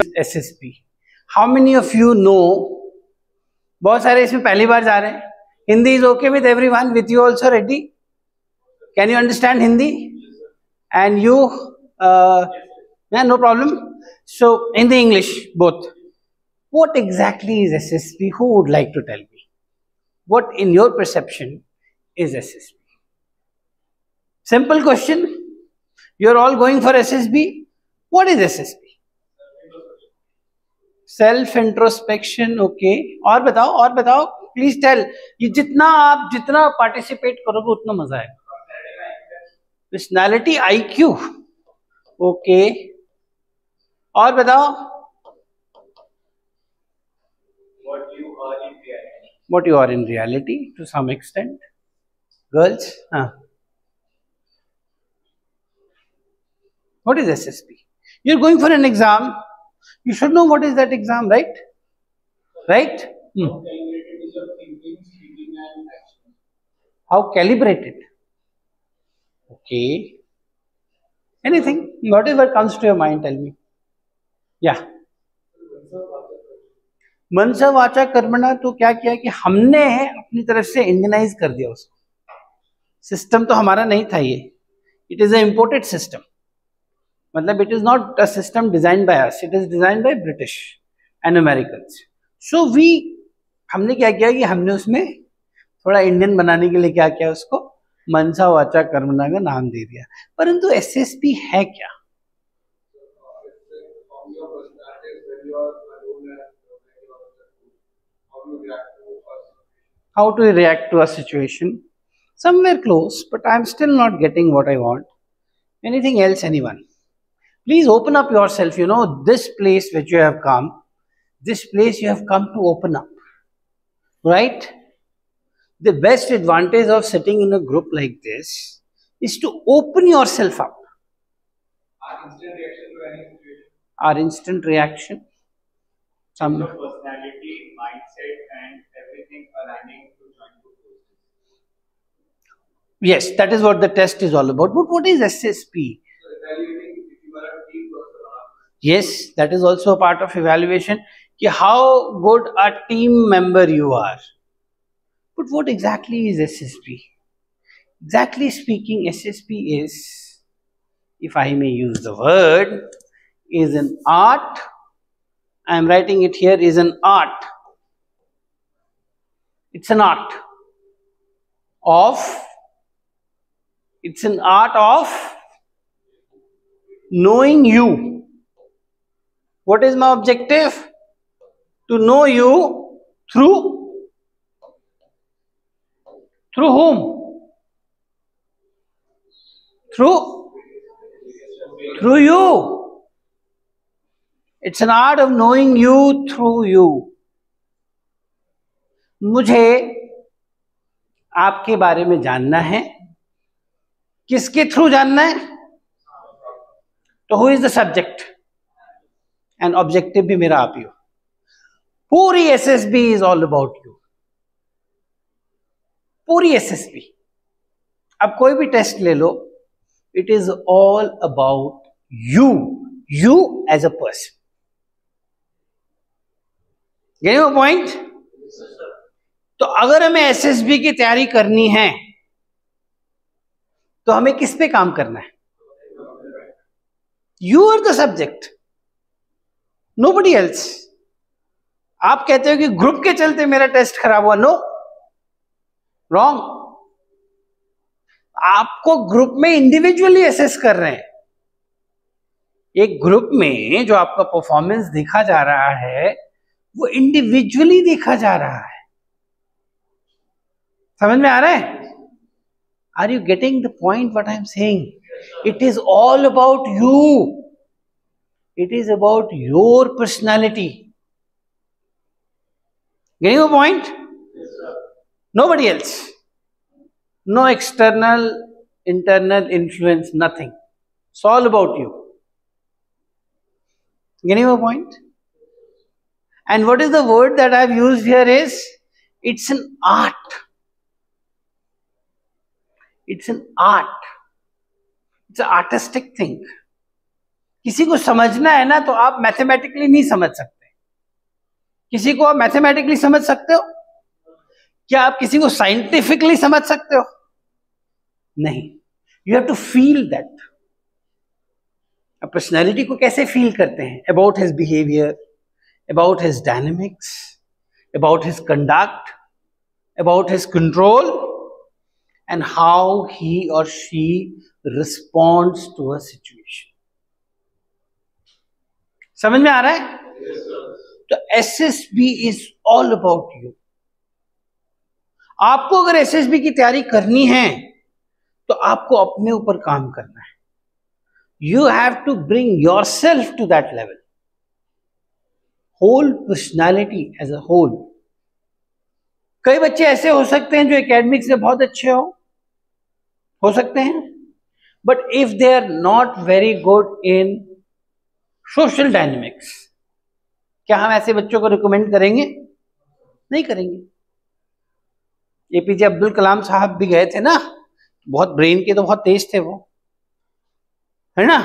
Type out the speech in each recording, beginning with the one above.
SSB. How many of you know? बहुत सारे इसमें पहली बार जा रहे हैं. Hindi is okay with everyone. With you also ready? Can you understand Hindi? And you? Yeah, no problem. So Hindi, English, both. What exactly is SSB? Who would like to tell me? What in your perception is SSB? Simple question. You're all going for SSB. What is SSB? Self introspection. Okay. और बताओ. Please tell. ये जितना participate करोगे उतना मजा आएगा. Personality IQ. Okay. और बताओ. What you are in reality to some extent. Girls. What is SSB? You're going for an exam. You should know what is that exam, right? Right? How calibrated is your thinking, speaking, and action? How calibrated? Okay. Anything? Whatever comes to your mind, tell me. Yeah. मनसा वाचा कर्मणा तो क्या किया कि हमने अपनी तरफ से इंडियनाइज कर दिया उसको. सिस्टम तो हमारा नहीं था ये. It is a imported system. मतलब it is not a system design by us. It is design by British and Americans. So हमने क्या किया कि हमने उसमें थोड़ा इंडियन बनाने के लिए क्या किया, उसको मनसा वाचा कर्मणा का नाम दे दिया. परंतु एसएसबी है क्या? How to react to a situation? Somewhere close, but I'm still not getting what I want. Anything else, anyone? Please open up yourself. You know, this place which you have come, this place you have come to open up. Right? The best advantage of sitting in a group like this is to open yourself up. Our instant reaction to any situation. Our instant reaction. Some personality, mindset, and everything aligning to join two forces. Yes, that is what the test is all about. But what is SSP? So evaluating if you are a team person or not. Yes, that is also a part of evaluation. How good a team member you are. But what exactly is SSP? Exactly speaking, SSP is, if I may use the word, is an art. I am writing it here, is an art. It's an art of knowing you. What is my objective? To know you through whom? Through you. It's an art of knowing you through you. मुझे आपके बारे में जानना है. किसके through जानना है? तो who is the subject? And objective भी मेरा आप ही हो. पूरी SSB is all about you. पूरी SSB. अब कोई भी टेस्ट ले लो, it is all about you. You as a person. Getting your point? तो अगर हमें SSB की तैयारी करनी है तो हमें किस पे काम करना है? You are the subject. Nobody else. आप कहते हो कि ग्रुप के चलते मेरा टेस्ट खराब हुआ. No, wrong. आपको ग्रुप में इंडिविजुअली असेस कर रहे हैं. एक ग्रुप में जो आपका परफॉर्मेंस देखा जा रहा है वो इंडिविजुअली देखा जा रहा है. समझ में आ रहा है? Are you getting the point what I am saying? It is all about you. It is about your personality. Getting your point? Yes, sir. Nobody else. No external, internal influence, nothing. It's all about you. Getting your point? And what is the word that I've used here is, it's an art. It's an art. It's an artistic thing. किसी को समझना है ना तो आप mathematically नहीं समझ सकते। किसी को आप मैथमेटिकली समझ सकते हो? क्या आप किसी को साइंटिफिकली समझ सकते हो? नहीं। You have to feel that. Personality को कैसे फील करते हैं? About his behaviour, about his dynamics, about his conduct, about his control, and how he और she responds to a situation. समझ में आ रहा है? तो SSB is all about you. आपको अगर एसएसबी की तैयारी करनी है तो आपको अपने ऊपर काम करना है। You have to bring your self to that level. Whole personality as a whole. कई बच्चे ऐसे हो सकते हैं जो एकेडमिक्स में बहुत अच्छे हो सकते हैं, but if they are not very good in social dynamics, क्या हम ऐसे बच्चों को रिकमेंड करेंगे? नहीं करेंगे। एपीजे अब्दुल कलाम साहब भी गए थे ना, बहुत ब्रेन के तो बहुत तेज थे वो, है ना,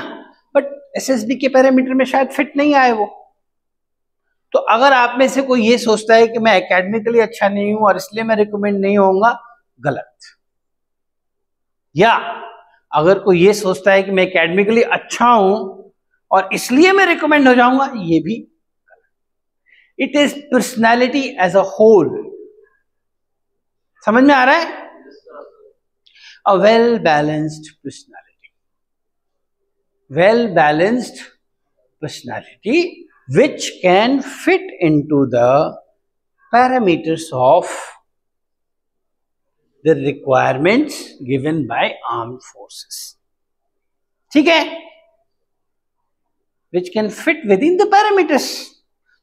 बट एसएसबी के पैरामीटर में शायद फिट नहीं आए वो। तो अगर आप में से कोई ये सोचता है कि मैं एकेडमिकली अच्छा नहीं हूं और इसलिए मैं रिकमेंड नहीं होऊंगा, गलत। या अगर कोई ये सोचता है कि मैं एकेडमिकली अच्छा हूं और इसलिए मैं रिकमेंड हो जाऊंगा, ये भी गलत। It is personality as a whole. समझ में आ रहा है? A well balanced personality, well balanced personality which can fit into the parameters of the requirements given by armed forces. ठीक है? Which can fit within the parameters.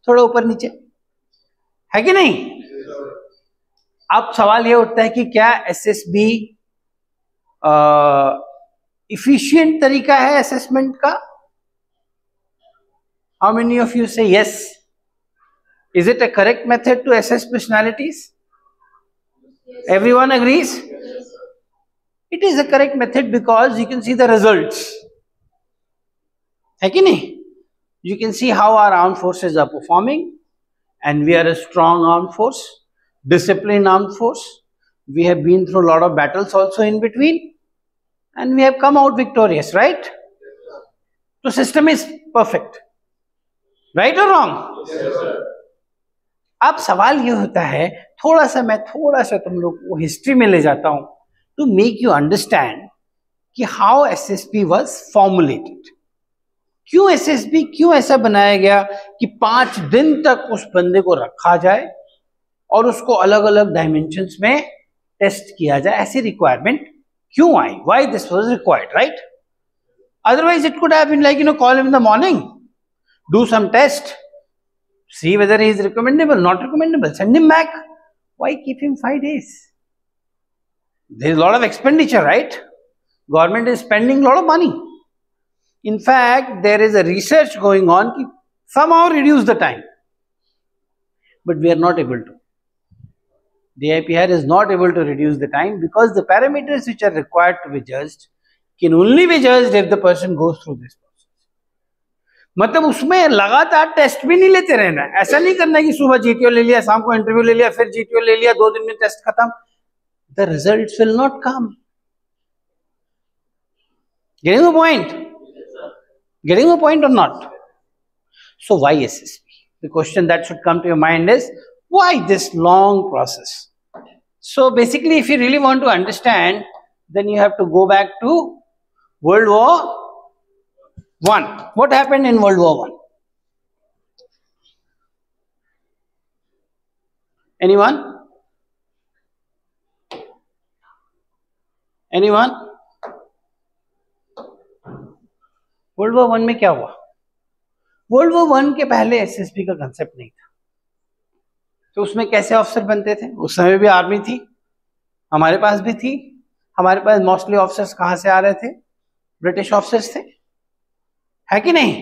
थोड़ा ऊपर नीचे है कि नहीं? अब सवाल ये उठता है कि क्या एसएसबी इफिशिएंट तरीका है असेसमेंट का? How many of you say yes? Is it a correct method to assess personalities? Yes. Everyone agrees? Yes. It is a correct method because you can see the results. है कि नहीं? You can see how our armed forces are performing, and we are a strong armed force, disciplined armed force. We have been through a lot of battles also in between, and we have come out victorious, right? So system is perfect. Right और wrong? अब सवाल ये होता है, मैं थोड़ा सा तुम लोग को हिस्ट्री में ले जाता हूं टू मेक यू अंडरस्टैंड कि हाउ एसएसबी वाज फॉर्मुलेटेड। क्यों एसएसबी, क्यों ऐसा बनाया गया कि 5 दिन तक उस बंदे को रखा जाए और उसको अलग अलग डायमेंशंस में टेस्ट किया जाए? ऐसी रिक्वायरमेंट क्यों आई? Why this was required, right? Otherwise it could have been like, call him in the morning, do some test, see whether he is recommendable, not recommendable, send him back. Why keep him 5 days? There is a lot of expenditure, right? Government is spending a lot of money. In fact, there is a research going on to somehow reduce the time, but we are not able to. The IPR is not able to reduce the time because the parameters which are required to be judged can only be judged if the person goes through this. मतलब उसमें लगातार test भी नहीं लेते रहना। ऐसा नहीं करना कि सुबह जीटीओ ले लिया, शाम को इंटरव्यू ले लिया, फिर जीटीओ ले लिया, 2 दिन में टेस्ट खत्म। The results will not come. Getting the point? Getting the point और not? So why SSB? The question that should come to your mind is why this long process? So basically if you really want to understand, then you have to go back to world war One. What happened in World War I? Anyone? Anyone? World War I में क्या हुआ? World War I के पहले SSB का concept नहीं था। तो उसमें कैसे ऑफिसर बनते थे? उस समय भी आर्मी थी, हमारे पास भी थी। हमारे पास मोस्टली ऑफिसर्स कहां से आ रहे थे? ब्रिटिश ऑफिसर्स थे, है कि नहीं?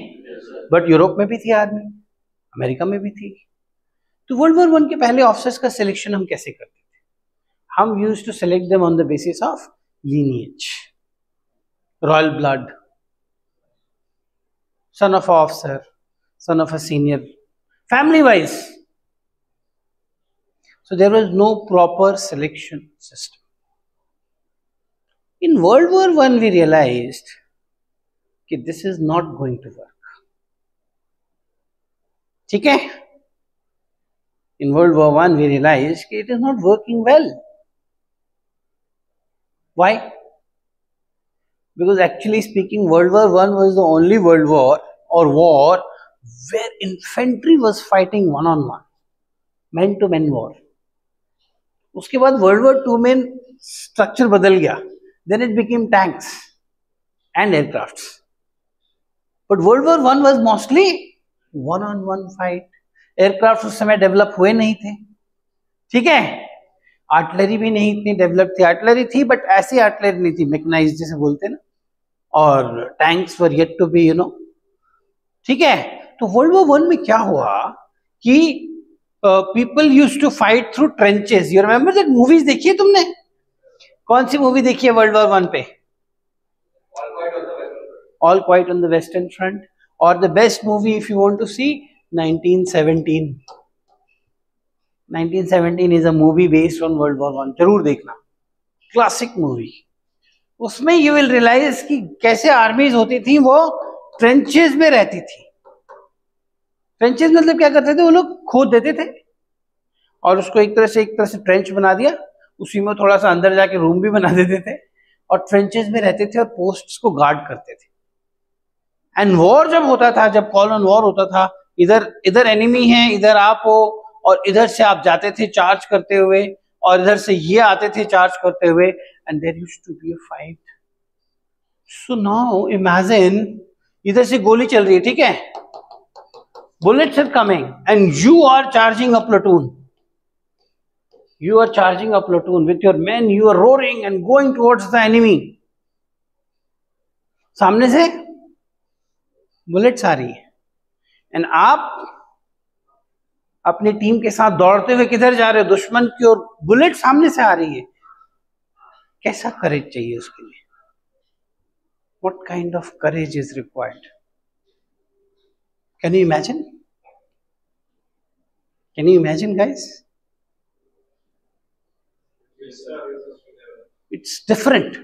बट यूरोप में भी थी आर्मी, अमेरिका में भी थी। तो वर्ल्ड वॉर 1 के पहले ऑफिसर्स का सिलेक्शन हम कैसे करते थे? हम used to select them on the basis of lineage, royal blood, son of an officer, son of a senior, family wise. So there was no proper selection system. In World War I, we realized that this is not going to work. ठीक है? In World War I, we realized that it is not working well. Why? Because actually speaking, World War I was the only world war or war where infantry was fighting one-on-one, man-to-man war. उसके बाद World War II में structure बदल गया. Then it became tanks and aircrafts. But World War I was mostly one-on-one fight. Aircraft उस समय develop हुए नहीं थे. ठीक है, आर्टिलरी भी नहीं इतनी डेवलप थी. आर्टिलरी थी बट ऐसी आर्टिलरी नहीं थी, मैकेनाइज्ड जिसे बोलते ना. और tanks were yet to be, ठीक है. तो वर्ल्ड वॉर I में क्या हुआ कि people used to fight through trenches. You remember that movies देखी है तुमने? कौन सी मूवी देखी है वर्ल्ड वॉर I पे? All quiet on the western front. और the best movie if you want to see, 1917. 1917 is a movie based on World War I. जरूर देखना, क्लासिक मूवी. उसमें यू विल रियलाइज कि कैसे आर्मीज होती थी, वो ट्रेंचेस में रहती थी. ट्रेंचेस मतलब क्या करते थे, वो लोग खोद देते थे और उसको एक तरह से ट्रेंच बना दिया. उसी में थोड़ा सा अंदर जाके रूम भी बना देते थे और ट्रेंचेस में रहते थे और पोस्ट्स को गार्ड करते थे. एंड वॉर जब होता था, जब कॉल ऑन वॉर होता था, इधर एनिमी है, इधर आप हो, और इधर से आप जाते थे चार्ज करते हुए और इधर से ये आते थे चार्ज करते हुए, and there used to be a fight. So now imagine, इधर से गोली चल रही है, ठीक है, bullets are coming and you are charging a platoon. You are charging a platoon with your men, you are roaring and going towards the enemy. सामने से बुलेट्स आ रही है एंड आप अपनी टीम के साथ दौड़ते हुए किधर जा रहे हो? दुश्मन की ओर. बुलेट सामने से आ रही है. कैसा करेज चाहिए उसके लिए? What kind of courage is required? Can you imagine? Can you imagine, guys? It's different.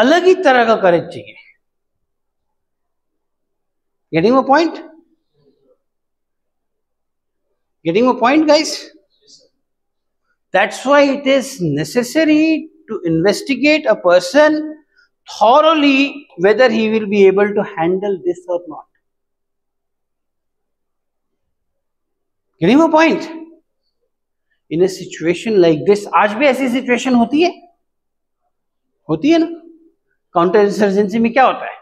अलग ही तरह का करेज चाहिए. Getting my point? Getting my point, guys? That's why it is necessary to investigate a person thoroughly whether he will be able to handle this or not. Getting my point? In a situation like this, आज भी ऐसी situation होती है? होती है ना? Counter insurgency में क्या होता है?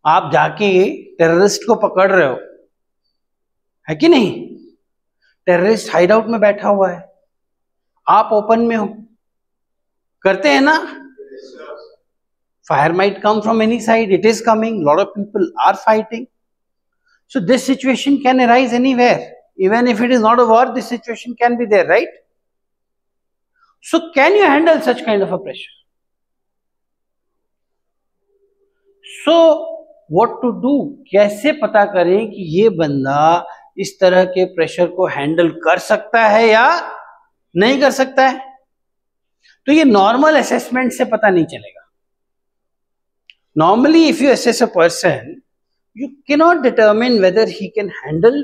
आप जाके टेररिस्ट को पकड़ रहे हो, है कि नहीं? टेररिस्ट हाइड आउट में बैठा हुआ है, आप ओपन में हो, करते हैं ना? Fire might come from any side. It is coming. A lot of people are fighting. So this situation can arise anywhere. Even if it is not a war, this situation can be there, right? So can you handle such kind of a pressure? So what to do? कैसे पता करें कि ये बंदा इस तरह के pressure को हैंडल कर सकता है या नहीं कर सकता है? तो ये नॉर्मल असेसमेंट से पता नहीं चलेगा. Normally, if you assess a person, you cannot determine whether he can handle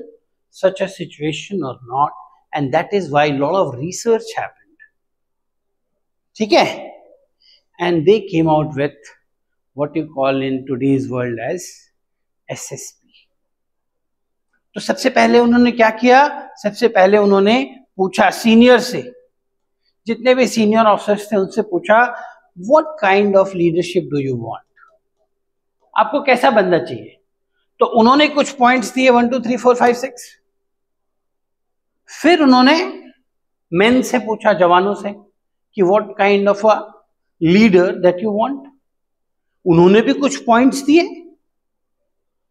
such a situation or not, and that is why a lot of research happened. ठीक है? And they came out with what you call in today's world as SSB. तो सबसे पहले उन्होंने क्या किया? सबसे पहले उन्होंने पूछा सीनियर से, जितने भी सीनियर ऑफिसर्स थे उनसे पूछा, what kind of leadership do you want? आपको कैसा बंदा चाहिए? तो उन्होंने कुछ पॉइंट्स दिए, 1 2 3 4 5 6. फिर उन्होंने मेन से पूछा, जवानों से, कि what kind of a leader that you want. उन्होंने भी कुछ पॉइंट्स दिए.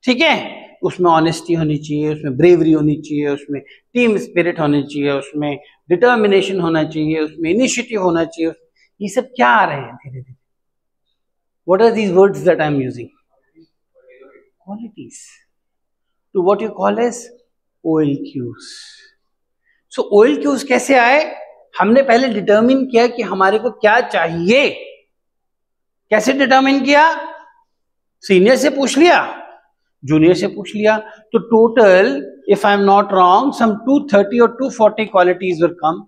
ठीक है, उसमें ऑनेस्टी होनी चाहिए, उसमें ब्रेवरी होनी चाहिए, उसमें टीम स्पिरिट होनी चाहिए, उसमें डिटर्मिनेशन होना चाहिए, उसमें इनिशिएटिव होना चाहिए. ये सब क्या आ रहे हैं धीरे धीरे? What are these words that I am using? qualities to what you call as OLQs. So OLQs कैसे आए? हमने पहले डिटर्मिन किया कि हमारे को क्या चाहिए. कैसे डिटर्मिन किया? सीनियर से पूछ लिया, जूनियर से पूछ लिया. तो total, if I am not wrong, some 230 or 240 qualities were come.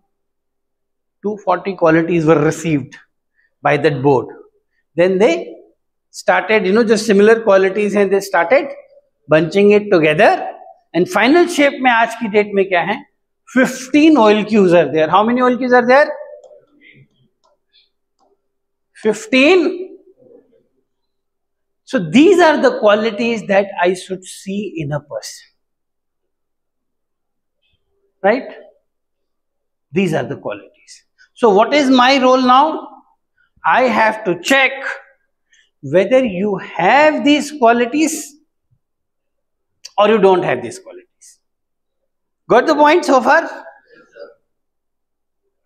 240 qualities were received by that board. Then they started, just similar qualities, and they started bunching it together. And final shape में आज की date में क्या है? 15 OLQs are there. How many OLQs are there? 15. So these are the qualities that I should see in a person. Right? These are the qualities. So what is my role now? I have to check whether you have these qualities or you don't have these qualities. Got the point so far?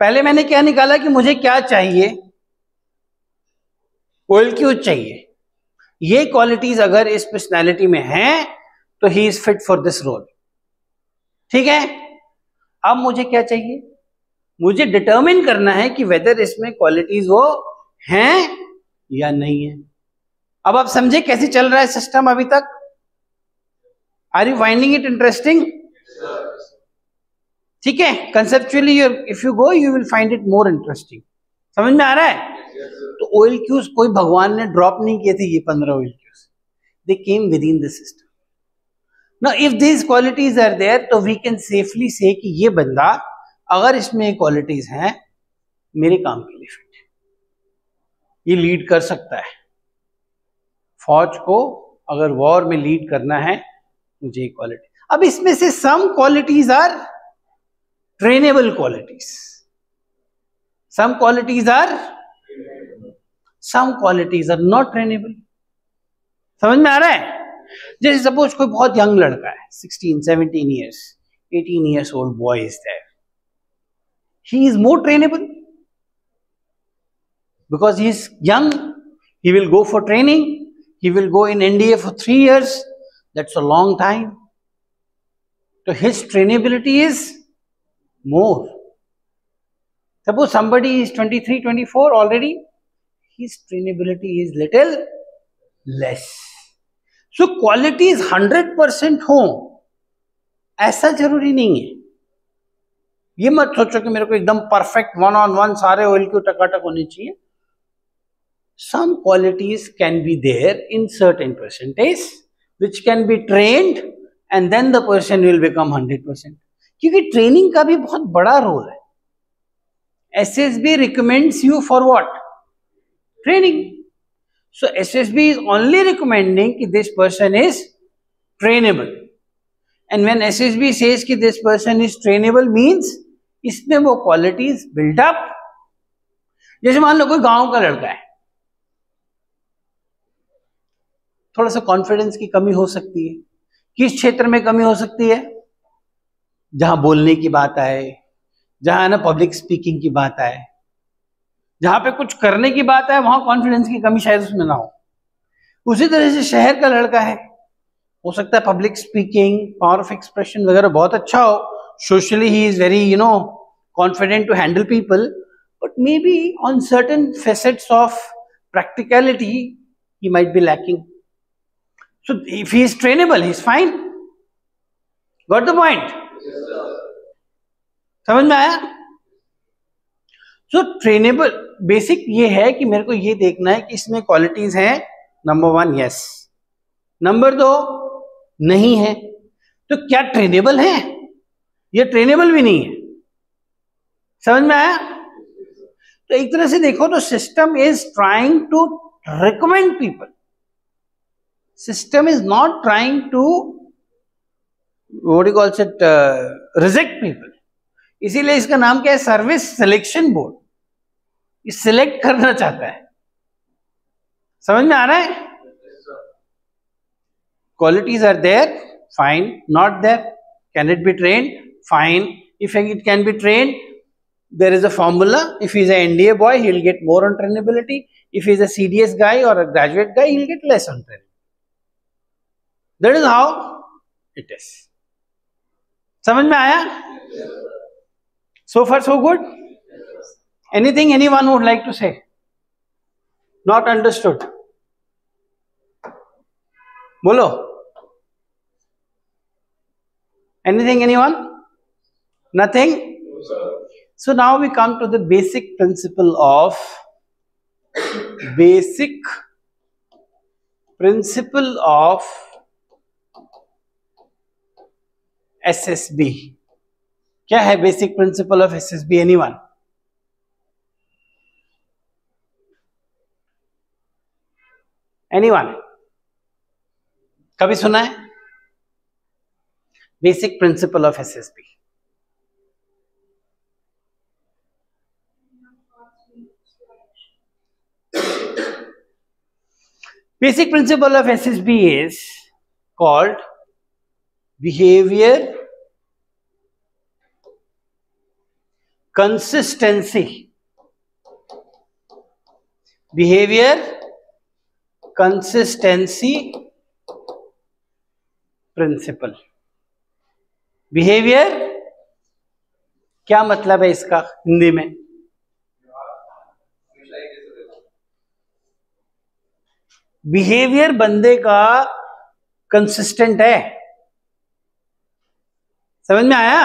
पहले मैंने क्या निकाला कि मुझे क्या चाहिए? OLQ चाहिए. ये क्वालिटीज अगर इस पर्सनैलिटी में हैं तो he is fit for this role. ठीक है. अब मुझे क्या चाहिए? मुझे डिटरमिन करना है कि वेदर इसमें क्वालिटीज वो हैं या नहीं है. अब आप समझे कैसे चल रहा है सिस्टम अभी तक? Are you finding it interesting? ठीक है. Conceptually if you go you will find it more interesting. समझ में आ रहा है? तो OLQs कोई भगवान ने ड्रॉप नहीं किए थे. ये 15 OLQs, they came within the system. Now if these qualities are there, तो we can safely say कि ये बंदा अगर इसमें क्वालिटीज हैं मेरे काम के लिए फिट है. ये लीड कर सकता है फौज को. अगर वॉर में लीड करना है मुझे क्वालिटी. अब इसमें से some qualities are trainable qualities, some qualities are not trainable. समझ में आ रहा है? जैसे सपोज कोई बहुत यंग लड़का है, 16, 17 years, 18 years old boy is there. He is more trainable because he is young. He will go for training. He will go in NDA for 3 years. That's a long time. So his trainability is more. Suppose somebody is 23, 24 already. His trainability is little less. So qualities 100% हो ऐसा जरूरी नहीं है. ये मत सोचो कि मेरे को एकदम परफेक्ट 1-on-1 सारे OLQ टकाटक होने चाहिए. Some qualities can be there in certain percentage which can be trained and then the person will become 100%. क्योंकि ट्रेनिंग का भी बहुत बड़ा रोल है. SSB recommends you for what? Training. So SSB is only recommending कि this person is trainable. And when SSB says कि this person is trainable means इसमें वो qualities build up. जैसे मान लो कोई गांव का लड़का है, थोड़ा सा कॉन्फिडेंस की कमी हो सकती है. किस क्षेत्र में कमी हो सकती है? जहां बोलने की बात आए, जहां ना पब्लिक स्पीकिंग की बात आए, जहां पे कुछ करने की बात है, वहां कॉन्फिडेंस की कमी शायद उसमें ना हो. उसी तरह से शहर का लड़का है, हो सकता है public speaking, power of expression वगैरह बहुत अच्छा हो. Socially he is very confident to handle people, but may be on certain facets of practicality he might be lacking. So if he is trainable he is fine. Got the point? समझ में आया? सो trainable basic ये है कि मेरे को ये देखना है कि इसमें क्वालिटीज हैं. नंबर 1 यस, नंबर 2 नहीं है. तो क्या ट्रेनेबल है? ये ट्रेनेबल भी नहीं है. समझ में आया? तो एक तरह से देखो तो system is trying to recommend people. System is not trying to what you calls it reject people. इसीलिए इसका नाम क्या है? Service selection board. ये सिलेक्ट करना चाहता है. समझ में आ रहा है? Qualities are there, fine. Not there, can it be trained? Fine. If it can be trained, there is a formula. If he is an NDA boy, he will get more on trainability. If he is a CDS guy or a graduate guy, he will get less on trainability. That is how it is. समझ में आया? So far so good. Anything anyone would like to say? Not understood? Bolo. Anything anyone? Nothing? So now we come to the basic principle of SSB. क्या है basic principle of SSB? Anyone? Anyone कभी सुना है basic principle of SSB? Basic principle of SSB is called behavior consistency. Behavior consistency principle. Behavior क्या मतलब है इसका हिंदी में? बिहेवियर बंदे का कंसिस्टेंट है. समझ में आया?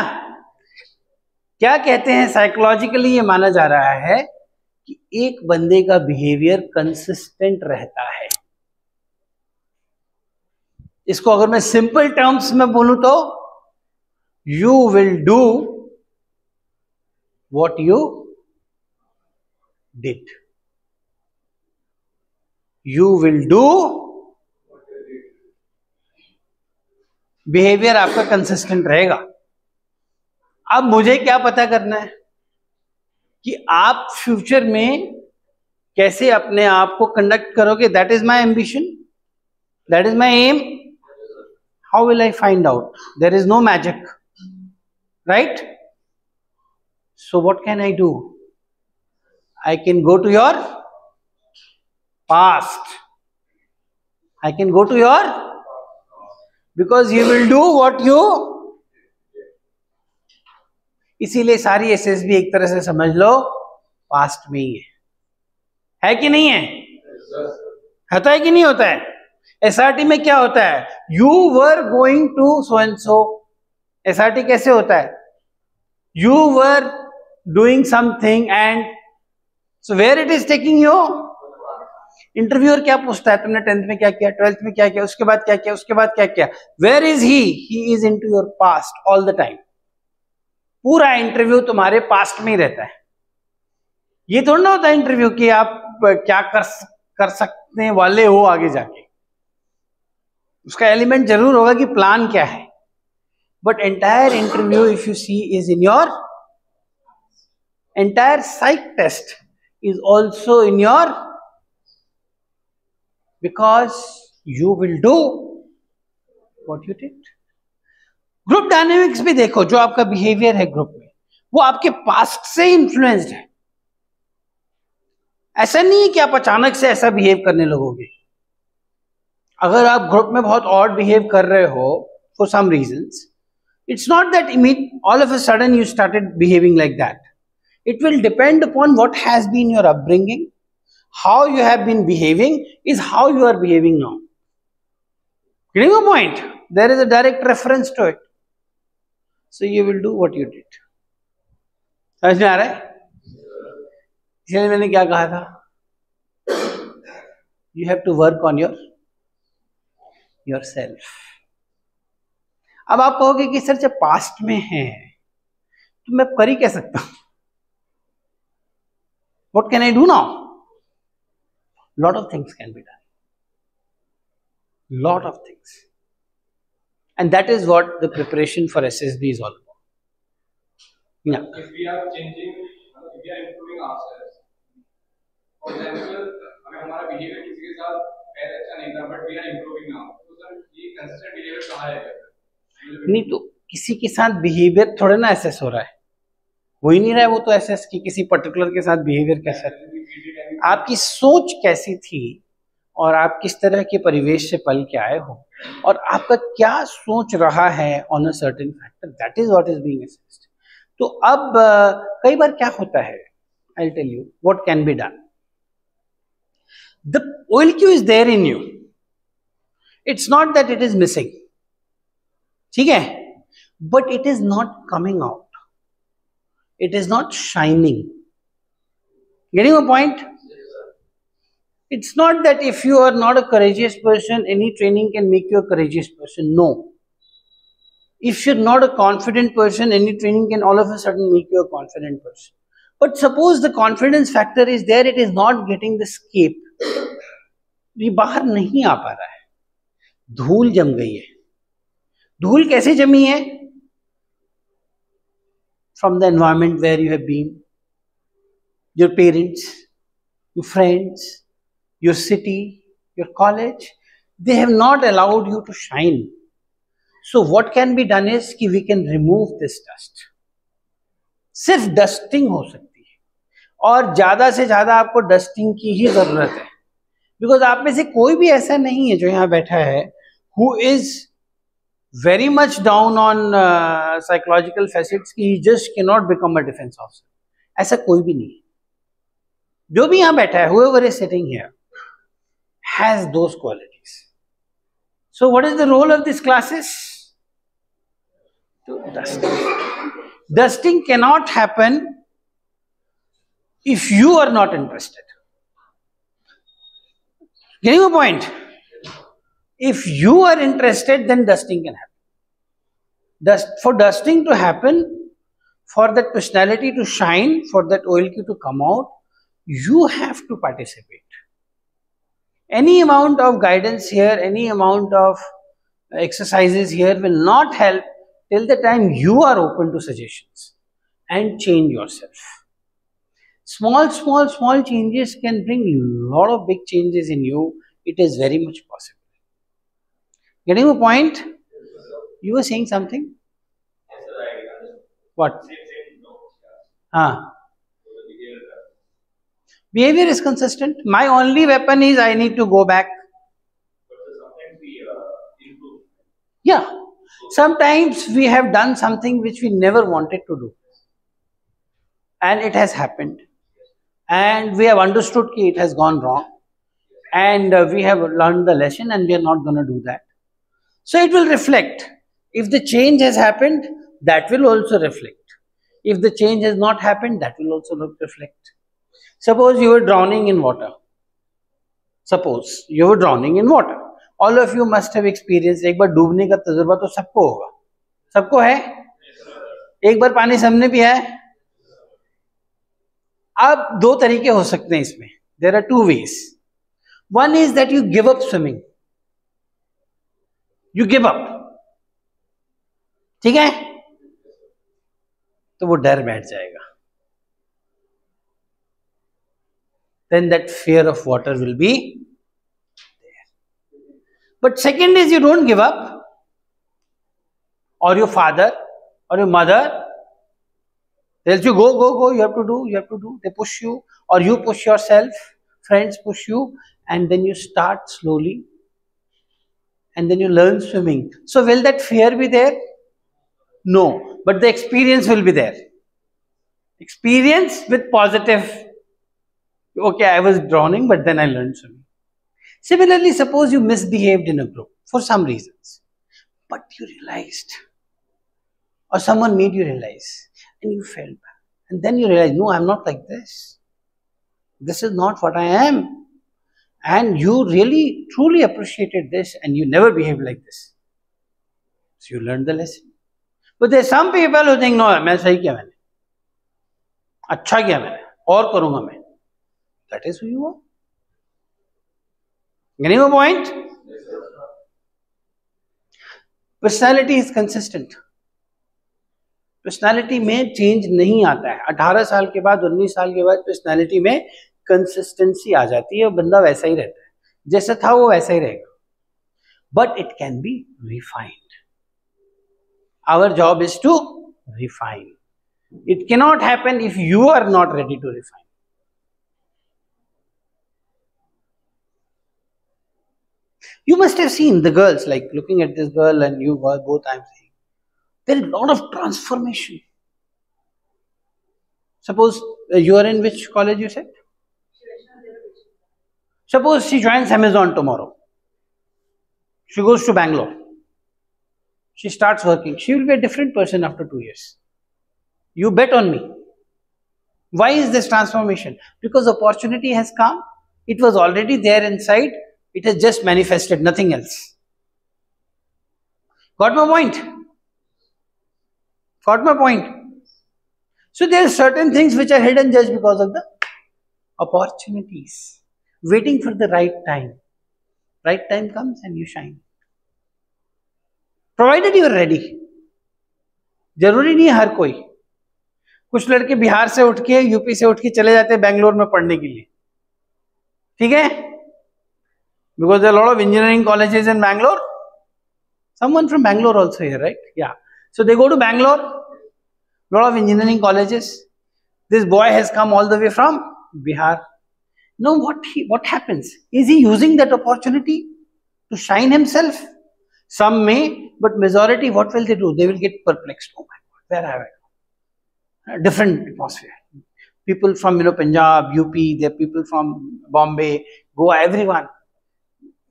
क्या कहते हैं साइकोलॉजिकली ये माना जा रहा है कि एक बंदे का बिहेवियर कंसिस्टेंट रहता है. इसको अगर मैं सिंपल टर्म्स में बोलूं तो you will do what you did. You will do. Behaviour आपका कंसिस्टेंट रहेगा. अब मुझे क्या पता करना है कि आप फ्यूचर में कैसे अपने आप को कंडक्ट करोगे. That is my ambition, that is my aim. How will I find out? There is no magic, right? So what can I do? I can go to your past. I can go to your, because you will do what you. इसीलिए सारी SSB एक तरह से समझ लो past में ही है कि नहीं है? होता है कि नहीं होता है? SRT में क्या होता है? You were going to so and so. SRT कैसे होता है? You were doing something and so where it is taking you? Interviewer क्या पूछता है? तुमने 10th में क्या किया, 12th में क्या किया, उसके बाद क्या किया, उसके बाद क्या किया? Where is he? He is into your past all the time. पूरा इंटरव्यू तुम्हारे पास्ट में ही रहता है. ये थोड़ा ना होता है इंटरव्यू कि आप क्या कर सकने वाले हो आगे जाके. उसका एलिमेंट जरूर होगा कि प्लान क्या है, but entire interview if you see is in your, entire psych test is also in your, because you will do what you did. Group dynamics भी देखो. जो आपका बिहेवियर है ग्रुप में वो आपके पास्ट से इन्फ्लुएंस्ड है. ऐसा नहीं है कि आप अचानक से ऐसा बिहेव करने लगोगे. अगर आप ग्रुप में बहुत ऑड बिहेव कर रहे हो for some reasons, it's not that all of a sudden you started behaving like that. It will depend upon what has been your upbringing. How you have been behaving is how you are behaving now. Getting a point? There is a direct reference to it. So you will do what you did. समझ में आ रहा है? इसलिए मैंने क्या कहा था? You have to work on yourself. अब आप कहोगे कि सर जब पास्ट में है तो मैं कर ही क्या सकता हूं? What can I do now? Lot of things can be done. Lot of things. And that is what the preparation for SSB is all about. Yeah. If we are changing, if we are improving ourselves, for example, अगर हमारा behavior किसी के साथ पहले अच्छा नहीं था, but we are improving now, तो सर ये consistent behavior कहाँ आएगा? नहीं तो किसी के साथ behavior थोड़ा ना assess हो रहा है. हो ही नहीं रहा है वो तो assess कि किसी particular के साथ behavior कैसा है. आपकी सोच कैसी थी और आप किस तरह के परिवेश से पल के आए हो, और आपका क्या सोच रहा है on a certain factor, that is what is being assessed. तो अब कई बार क्या होता है, I will tell you what can be done. The OLQ is there in you, it's not that it is missing, ठीक है, but it is not coming out, it is not shining. Getting a point? It's not that if you are not a courageous person, any training can make you a courageous person. No. If you're not a confident person, any training can all of a sudden make you a confident person. But suppose the confidence factor is there, it is not getting the escape. ये बाहर नहीं आ पा रहा है, धूल जम गई है. धूल कैसे जमी है? From the environment where you have been, your parents, your friends, your city, your college, they have not allowed you to shine. So what can be done is कि we can remove this dust. सिर्फ dusting हो सकती है, और ज्यादा से ज्यादा आपको डस्टिंग की ही जरूरत है. बिकॉज आप में से कोई भी ऐसा नहीं है जो यहाँ बैठा है who is very much down on psychological facets कि he just cannot become a defense officer. ऐसा कोई भी नहीं है. जो भी यहाँ बैठा है, whoever is sitting here has those qualities. So what is the role of these classes? To dusting. Dusting cannot happen if you are not interested. Getting a point? If you are interested, then dusting can happen. For dusting to happen, for that personality to shine, for that OLQ to come out, you have to participate. Any amount of guidance here, any amount of exercises here will not help till the time you are open to suggestions and change yourself. Small changes can bring a lot of big changes in you. It is very much possible. Getting a point? You were saying something? Yes, sir, I understand. What? Same, no. Behavior is consistent. My only weapon is I need to go back. But sometimes we improve. Yeah. Sometimes we have done something which we never wanted to do. And it has happened. And we have understood that it has gone wrong. And we have learned the lesson and we are not going to do that. So it will reflect. If the change has happened, that will also reflect. If the change has not happened, that will also reflect. Suppose you were drowning in water. Suppose you were drowning in water. All of you must have experienced, एक बार डूबने का तजुर्बा तो सबको होगा. सबको है? एक बार पानी सबने पिया है? अब दो तरीके हो सकते हैं इसमें. There are two ways. One is that you give up swimming. You give up. ठीक है? तो वो डर बैठ जाएगा. Then that fear of water will be there. But second is you don't give up, or your father or your mother tells you go, you have to do. They push you, or you push yourself, friends push you, and then you start slowly, and then you learn swimming. So will that fear be there? No, but the experience will be there. Experience with positive. Okay, I was drowning, but then I learned swimming. Similarly, suppose you misbehaved in a group for some reasons, but you realized, or someone made you realize, and you felt bad. And then you realize, no, I'm not like this. This is not what I am. And you really, truly appreciated this, and you never behaved like this. So you learned the lesson. But there are some people who think, no, मैं सही किया मैंने, अच्छा किया मैंने, और करूँगा मैं. That is who you are. Getting a point? Personality is consistent. Personality में change नहीं आता है. 18 साल के बाद, 19 साल के बाद personality में consistency आ जाती है और बंदा वैसा ही रहता है. जैसा था वो वैसा ही रहेगा. But it can be refined. Our job is to refine. It cannot happen if you are not ready to refine. You must have seen the girls, like looking at this girl and you both, I'm saying, there is a lot of transformation. Suppose you are in which college you said? Suppose she joins Amazon tomorrow. She goes to Bangalore. She starts working. She will be a different person after 2 years. You bet on me. Why is this transformation? Because opportunity has come. It was already there inside. It has just manifested, nothing else. Got my point? Got my point? So there are certain things which are hidden just because of the opportunities. Waiting for the right time. Right time comes and you shine. Provided you are ready. जरूरी नहीं है हर कोई. कुछ लड़के बिहार से उठ के UP से उठ के चले जाते हैं बैंगलोर में पढ़ने के लिए. ठीक है? Because there are a lot of engineering colleges in Bangalore. Someone from Bangalore also here, right? Yeah. So they go to Bangalore. A lot of engineering colleges. This boy has come all the way from Bihar. Now what happens? Is he using that opportunity to shine himself? Some may, but majority, what will they do? They will get perplexed. Oh my God, where have I gone? A different atmosphere. People from Punjab, UP, there are people from Bombay, Goa, everyone.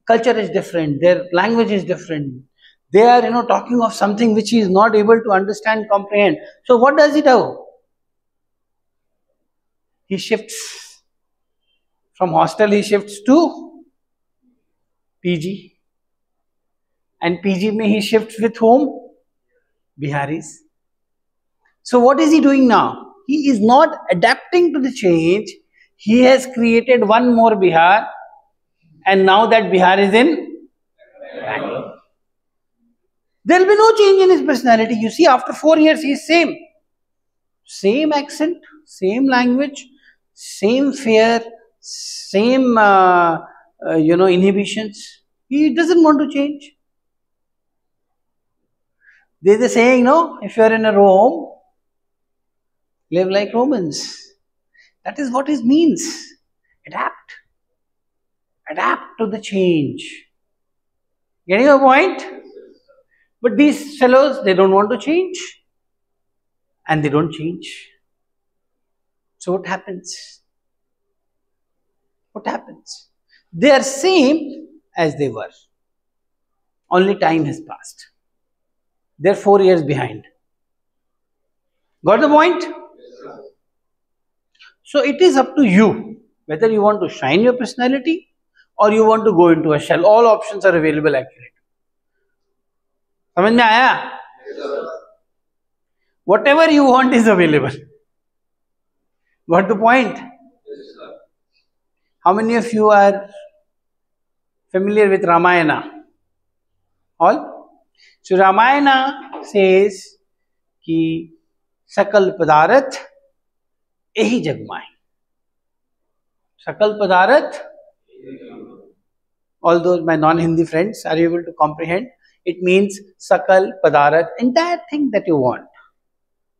Culture is different. Their language is different. They are talking of something which he is not able to understand, comprehend. So what does he do? He shifts. From hostel he shifts to PG. And PG mein he shifts with whom? Biharis. So what is he doing now? He is not adapting to the change. He has created one more Bihar. And now that Bihar is in Bangalore. There will be no change in his personality. You see, after 4 years he is same. Same accent, same language, same fear, same inhibitions. He doesn't want to change. There is a saying, if you are in a Rome, live like Romans. That is what it means. Adapt. Adapt to the change. Getting your point? But these fellows, they don't want to change. And they don't change. So what happens? What happens? They are same as they were. Only time has passed. They're 4 years behind. Got the point? So it is up to you whether you want to shine your personality or you want to go into a shell. All options are available actually. समझ में आया? Whatever you want is available. Got the point? How many of you are familiar with Ramayana? All? So Ramayana says कि सकल पदार्थ यही जग my. सकल पदार्थ. All those my non-Hindi friends, are you able to comprehend? It means sakal padarat, entire thing that you want.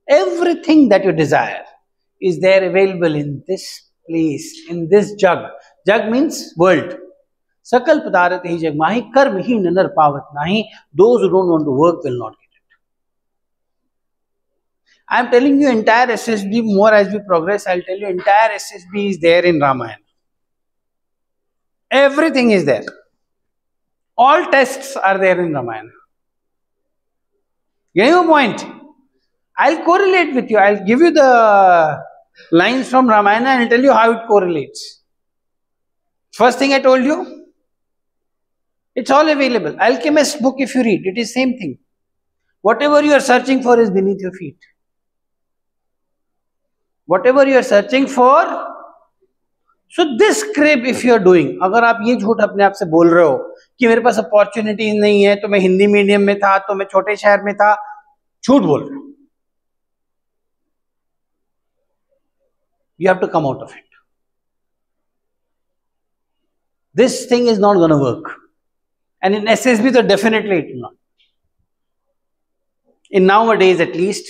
Everything that you desire is there available in this place, in this jug. Jug means world. Sakal padarat hi jag mahi karm hi nanar pavat nahi. Those who don't want to work will not get it. I am telling you entire SSB, more as we progress, I will tell you entire SSB is there in Ramayana. Everything is there. All tests are there in Ramayana. Getting your point? I'll correlate with you. I'll give you the lines from Ramayana and I'll tell you how it correlates. First thing I told you, it's all available. Alchemist book, if you read, it is same thing. Whatever you are searching for is beneath your feet. Whatever you are searching for. So this crib if you are doing, अगर आप ये झूठ अपने आप से बोल रहे हो कि मेरे पास अपॉर्चुनिटीज नहीं है, तो मैं हिंदी मीडियम में था, तो मैं छोटे शहर में था, झूठ बोल रहे हो. You have to come out of it. This thing is not going to work. And in SSB, so definitely it will not. In nowadays at least,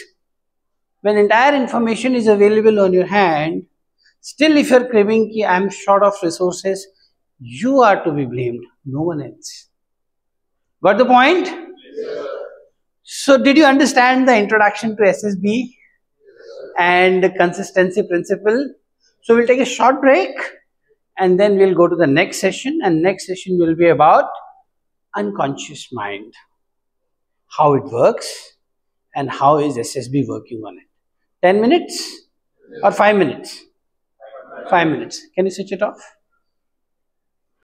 when entire information is available on your hand, still if you are craving ki I am short of resources, you are to be blamed, no one else. Got the point? So did you understand the introduction to SSB and the consistency principle? So we'll take a short break and then we'll go to the next session, and next session will be about unconscious mind, how it works and how is SSB working on it. 10 minutes or 5 minutes? 5 minutes. Can you switch it off?